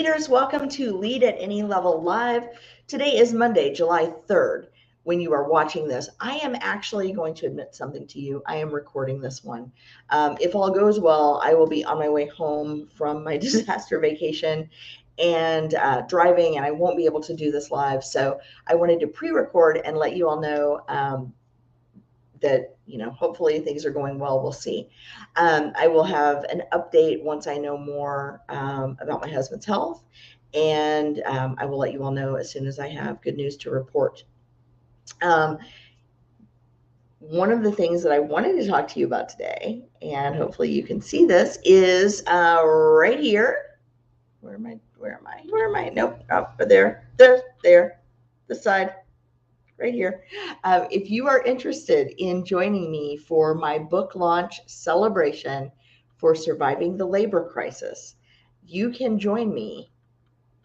leaders, welcome to Lead at Any Level Live. Today is Monday, July 3rd. When you are watching this, I am actually going to admit something to you. I am recording this one. If all goes well, I will be on my way home from my disaster vacation and driving, and I won't be able to do this live. So I wanted to pre-record and let you all know that, hopefully things are going well. We'll see. I will have an update once I know more about my husband's health, and I will let you all know as soon as I have good news to report. One of the things that I wanted to talk to you about today, and hopefully you can see this, is right here. Where am I? Nope. Oh, there. This side. Right here. If you are interested in joining me for my book launch celebration for surviving the labor crisis, you can join me.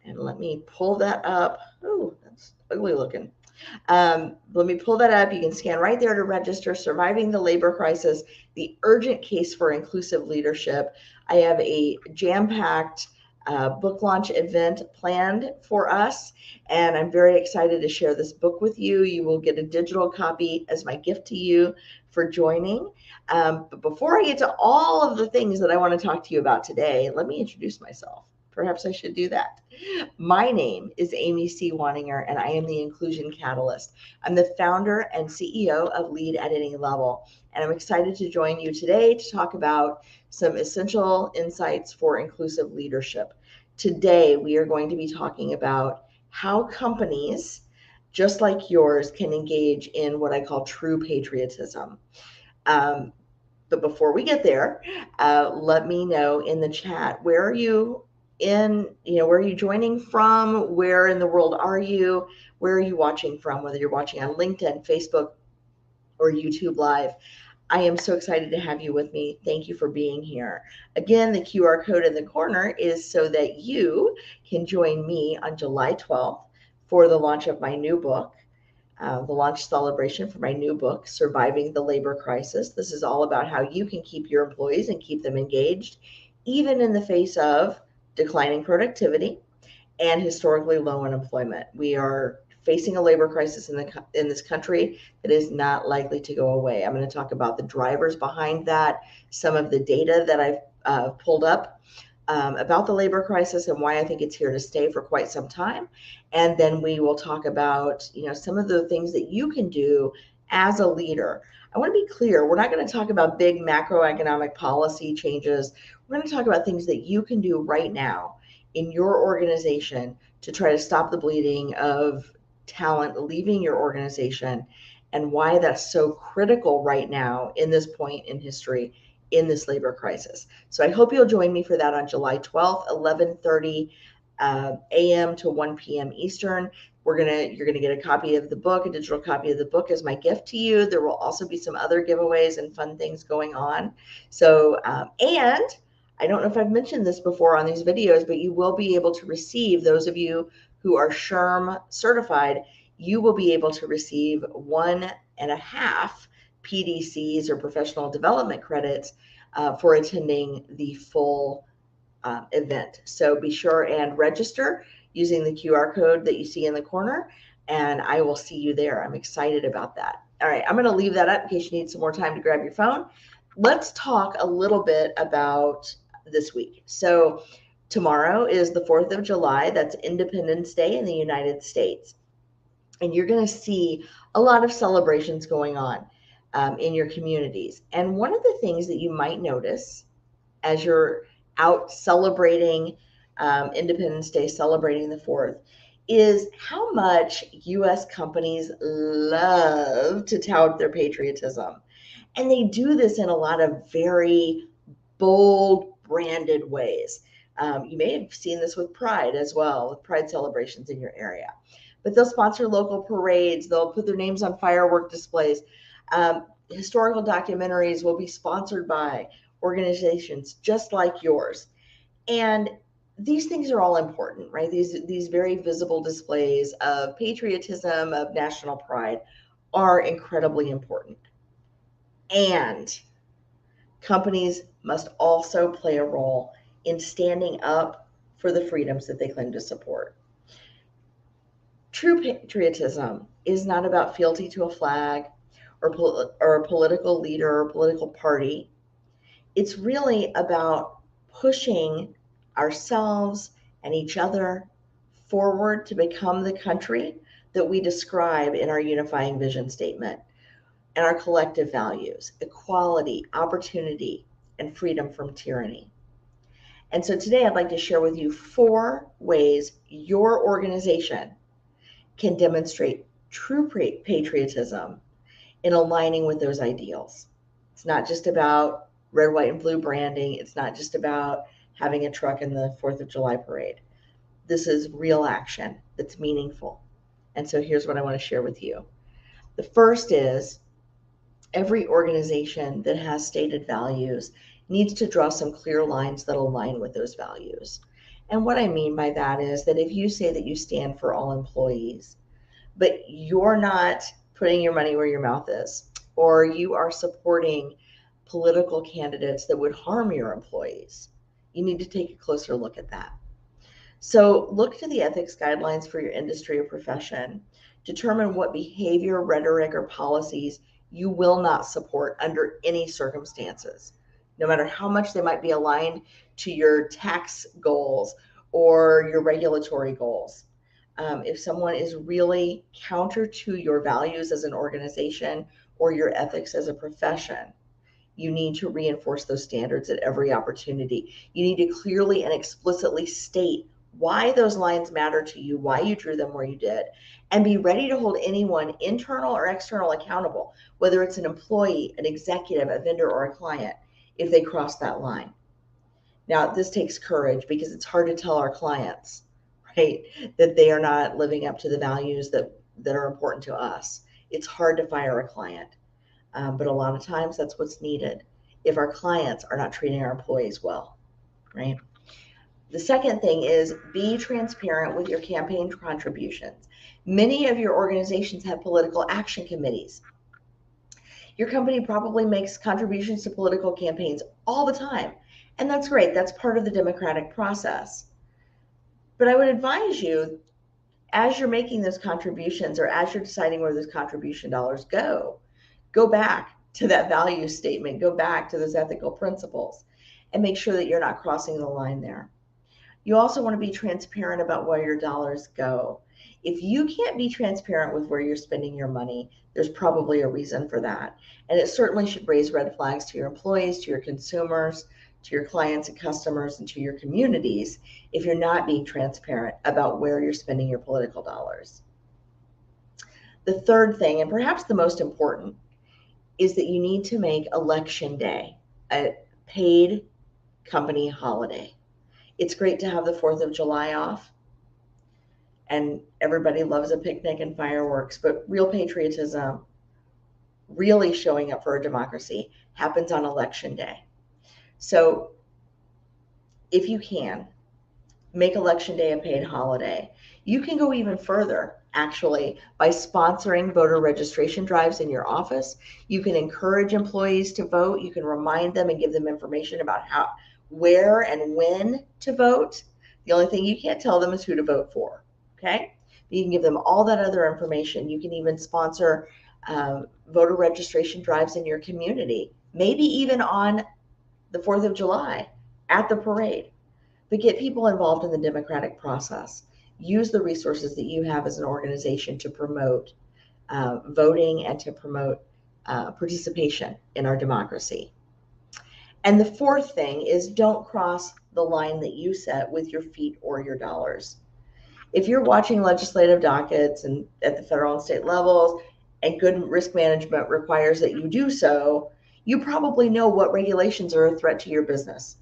And let me pull that up. Oh, that's ugly looking. Let me pull that up. You can scan right there to register. Surviving the Labor Crisis, the urgent case for inclusive leadership. I have a jam-packed book launch event planned for us, and I'm very excited to share this book with you. You will get a digital copy as my gift to you for joining. But before I get to all of the things that I want to talk to you about today, let me introduce myself. Perhaps I should do that. My name is Amy C. Waninger, and I am the Inclusion Catalyst. I'm the founder and CEO of Lead at Any Level, and I'm excited to join you today to talk about some essential insights for inclusive leadership. Today, we are going to be talking about how companies, just like yours, can engage in what I call true patriotism. But before we get there, let me know in the chat, where are you where are you joining from? Where in the world are you? Where are you watching from? Whether you're watching on LinkedIn, Facebook, or YouTube Live. I am so excited to have you with me. Thank you for being here. Again, the QR code in the corner is so that you can join me on July 12th for the launch of my new book. The launch celebration for my new book, Surviving the Labor Crisis. This is all about how you can keep your employees and keep them engaged, even in the face of declining productivity and historically low unemployment. We are facing a labor crisis in this country that is not likely to go away. I'm going to talk about the drivers behind that, some of the data that I've pulled up about the labor crisis and why I think it's here to stay for quite some time. And then we will talk about, some of the things that you can do as a leader. I want to be clear, we're not going to talk about big macroeconomic policy changes. We're going to talk about things that you can do right now in your organization to try to stop the bleeding of talent leaving your organization, and why that's so critical right now in this point in history in this labor crisis. So I hope you'll join me for that on July 12th, 11:30 a.m. to 1 p.m. Eastern. You're gonna get a copy of the book, a digital copy of the book as my gift to you. There will also be some other giveaways and fun things going on. So, and I don't know if I've mentioned this before on these videos, but you will be able to receive, those of you who are SHRM certified, you will be able to receive 1.5 PDCs or professional development credits for attending the full event. So be sure and register using the QR code that you see in the corner, and I will see you there. I'm excited about that. All right, I'm going to leave that up in case you need some more time to grab your phone. Let's talk a little bit about this week. So tomorrow is the 4th of July. That's Independence Day in the United States. And you're going to see a lot of celebrations going on in your communities. And one of the things that you might notice as you're out celebrating Independence Day, celebrating the 4th, is how much U.S. companies love to tout their patriotism. And they do this in a lot of very bold, branded ways. You may have seen this with Pride as well, with Pride celebrations in your area. But they'll sponsor local parades. They'll put their names on firework displays. Historical documentaries will be sponsored by organizations just like yours. And these things are all important, right? These very visible displays of patriotism, of national pride, are incredibly important. And companies must also play a role in standing up for the freedoms that they claim to support. True patriotism is not about fealty to a flag or a political leader or political party. It's really about pushing ourselves and each other forward to become the country that we describe in our unifying vision statement and our collective values: equality, opportunity, and freedom from tyranny. And so today I'd like to share with you 4 ways your organization can demonstrate true patriotism in aligning with those ideals. It's not just about red, white, and blue branding. It's not just about having a truck in the 4th of July parade. This is real action that's meaningful. And so here's what I want to share with you. The first is every organization that has stated values needs to draw some clear lines that align with those values. And what I mean by that is that if you say that you stand for all employees, but you're not putting your money where your mouth is, or you are supporting political candidates that would harm your employees, you need to take a closer look at that. So look to the ethics guidelines for your industry or profession. Determine what behavior, rhetoric, or policies you will not support under any circumstances, no matter how much they might be aligned to your tax goals or your regulatory goals. If someone is really counter to your values as an organization or your ethics as a profession, you need to reinforce those standards at every opportunity. You need to clearly and explicitly state why those lines matter to you, why you drew them where you did, and be ready to hold anyone, internal or external, accountable, whether it's an employee, an executive, a vendor, or a client, if they cross that line. Now, this takes courage because it's hard to tell our clients, right, that they are not living up to the values that are important to us. It's hard to fire a client. But a lot of times that's what's needed if our clients are not treating our employees well, right? The second thing is be transparent with your campaign contributions. Many of your organizations have political action committees. Your company probably makes contributions to political campaigns all the time, and that's great. That's part of the democratic process. But I would advise you, as you're making those contributions or as you're deciding where those contribution dollars go back to that value statement, go back to those ethical principles, and make sure that you're not crossing the line there. You also want to be transparent about where your dollars go. If you can't be transparent with where you're spending your money, there's probably a reason for that. And it certainly should raise red flags to your employees, to your consumers, to your clients and customers, and to your communities if you're not being transparent about where you're spending your political dollars. The third thing, and perhaps the most important, is that you need to make Election Day a paid company holiday. It's great to have the 4th of July off, and everybody loves a picnic and fireworks, but real patriotism, really showing up for our democracy, happens on Election Day. So if you can, make Election Day a paid holiday. You can go even further, actually, by sponsoring voter registration drives in your office. You can encourage employees to vote. You can remind them and give them information about how, where, and when to vote. The only thing you can't tell them is who to vote for, okay? You can give them all that other information. You can even sponsor voter registration drives in your community, maybe even on the 4th of July at the parade. But get people involved in the democratic process. Use the resources that you have as an organization to promote voting and to promote participation in our democracy. And the fourth thing is don't cross the line that you set with your feet or your dollars. If you're watching legislative dockets and at the federal and state levels, and good risk management requires that you do so, you probably know what regulations are a threat to your business.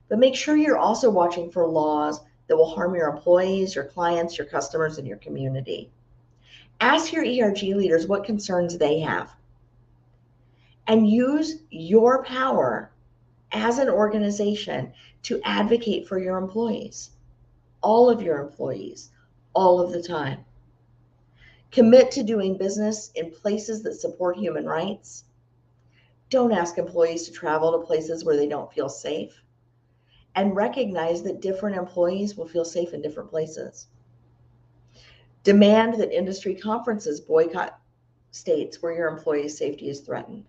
But make sure you're also watching for laws that will harm your employees, your clients, your customers, and your community. Ask your ERG leaders what concerns they have, and use your power as an organization to advocate for your employees, all of your employees, all of the time. Commit to doing business in places that support human rights. Don't ask employees to travel to places where they don't feel safe. and recognize that different employees will feel safe in different places. Demand that industry conferences boycott states where your employees' safety is threatened.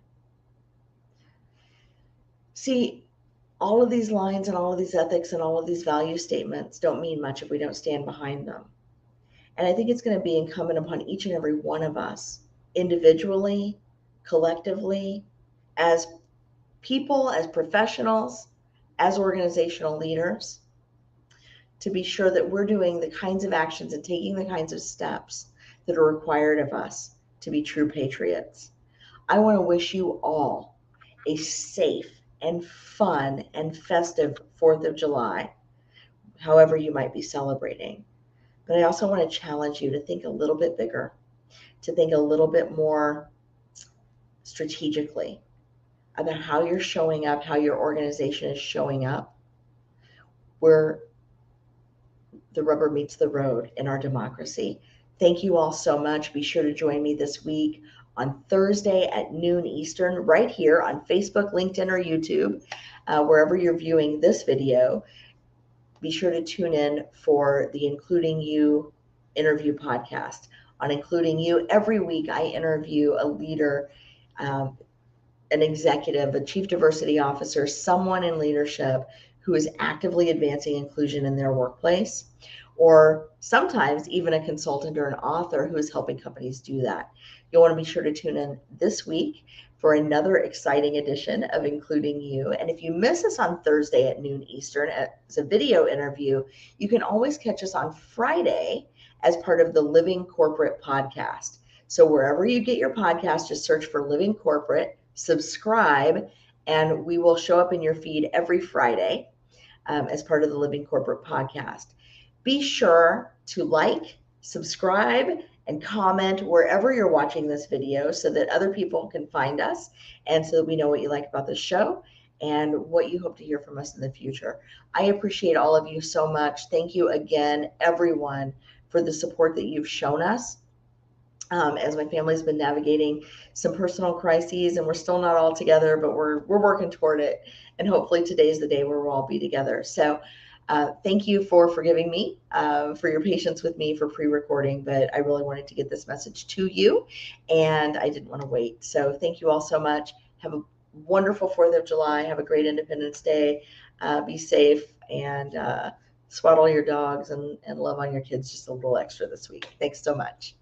See, all of these lines and all of these ethics and all of these value statements don't mean much if we don't stand behind them. And I think it's going to be incumbent upon each and every one of us, individually, collectively, as people, as professionals, as organizational leaders, to be sure that we're doing the kinds of actions and taking the kinds of steps that are required of us to be true patriots. I want to wish you all a safe and fun and festive 4th of July, however you might be celebrating. But I also want to challenge you to think a little bit bigger, to think a little bit more strategically about how you're showing up, how your organization is showing up, where the rubber meets the road in our democracy. Thank you all so much. Be sure to join me this week on Thursday at noon Eastern, right here on Facebook, LinkedIn, or YouTube, wherever you're viewing this video. Be sure to tune in for the Including You interview podcast. On Including You, every week I interview a leader, an executive, a chief diversity officer, someone in leadership who is actively advancing inclusion in their workplace, or sometimes even a consultant or an author who is helping companies do that. You'll want to be sure to tune in this week for another exciting edition of Including You. And if you miss us on Thursday at noon Eastern as a video interview, you can always catch us on Friday as part of the Living Corporate podcast. So wherever you get your podcast, just search for Living Corporate, subscribe, and we will show up in your feed every Friday as part of the Living Corporate podcast. Be sure to like, subscribe, and comment wherever you're watching this video so that other people can find us and so that we know what you like about the show and what you hope to hear from us in the future. I appreciate all of you so much. Thank you again, everyone, for the support that you've shown us. As my family's been navigating some personal crises, and we're still not all together, but we're working toward it. And hopefully today's the day where we'll all be together. So thank you for forgiving me, for your patience with me for pre-recording, but I really wanted to get this message to you, and I didn't want to wait. So thank you all so much. Have a wonderful 4th of July. Have a great Independence Day. Be safe, and swaddle your dogs and love on your kids just a little extra this week. Thanks so much.